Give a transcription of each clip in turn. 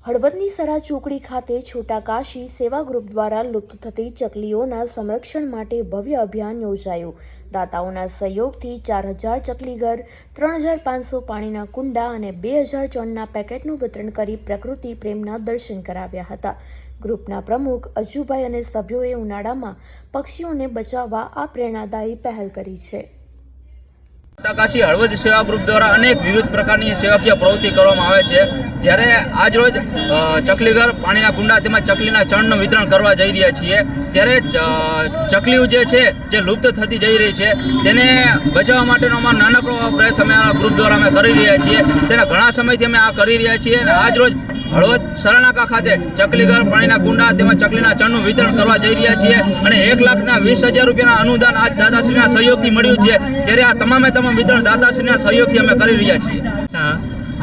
હળવદની સરા ચોકડી ખાતે છોટા કાશી સેવા ગ્રુપ દ્વારા લુપ્ત થતી ચકલીઓના સંરક્ષણ માટે ભવ્ય અભિયાન યોજાયું। દાતાઓના સહયોગથી 4000 ચકલીઘર, 3500 પાણીના કુંડા અને 2000 ચણના પેકેટનું વિતરણ કરી પ્રકૃતિ પ્રેમના દર્શન કરાવ્યા હતા। ગ્રુપના પ્રમુખ અજુભાઈ અને સભ્યોએ ઉનાળામાં પક્ષીઓને બચાવવા આ પ્રેરણાદાયી પહેલ કરી છે। છોટા કાશી હળવદ સેવા ગ્રુપ દ્વારા અનેક વિવિધ પ્રકારની સેવાકીય પ્રવૃત્તિ કરવામાં આવે છે। જ્યારે આજ રોજ ચકલીઘર, પાણીના કુંડા તેમજ ચકલીના ચણનું વિતરણ કરવા જઈ રહ્યા છીએ। ત્યારે ચકલીઓ જે છે જે લુપ્ત થતી જઈ રહી છે તેને બચાવવા માટેનો અમારો નાનકડો પ્રયાસ અમે ગ્રુપ દ્વારા અમે કરી રહ્યા છીએ। તેના ઘણા સમયથી અમે આ કરી રહ્યા છીએ અને આજ રોજ હળવદ સરાનાકા ખાતે ચકલીઘર, પાણીના કુંડા તેમજ ચકલીના ચણનું વિતરણ કરવા જઈ રહ્યા છીએ અને 1,20,000 રૂપિયાના અનુદાન આજ દાદાશ્રીના સહયોગથી મળ્યું છે। ત્યારે આ તમામ વિતરણ દાદાશ્રીના સહયોગથી અમે કરી રહ્યા છીએ।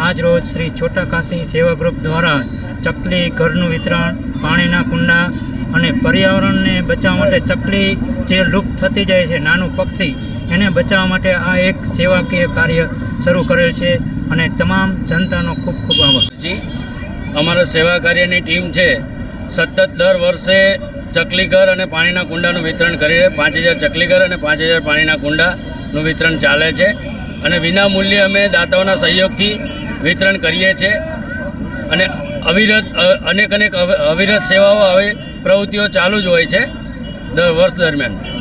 આજ રોજ શ્રી છોટા કાશી સેવા ગ્રુપ દ્વારા ચકલી ઘરનું વિતરણ, પાણીના કુંડા અને પર્યાવરણને બચાવવા માટે ચકલી જે લુપ્ત થતી જાય છે, નાનું પક્ષી, એને બચાવવા માટે આ એક સેવાકીય કાર્ય શરૂ કરેલ છે અને તમામ જનતાનો ખૂબ ખૂબ આભાર। અમારા સેવા કાર્યની ટીમ છે સતત દર વર્ષે ચકલીઘર અને પાણીના કુંડાનું વિતરણ કરી 5000 ચકલીઘર અને 5000 પાણીના કુંડાનું વિતરણ ચાલે છે અને વિના મૂલ્યે અમે દાતાઓના સહયોગથી વિતરણ કરીએ છીએ અને અનેક અવિરત સેવાઓ આવી પ્રવૃત્તિઓ ચાલુ જ હોય છે દર વર્ષ દરમિયાન।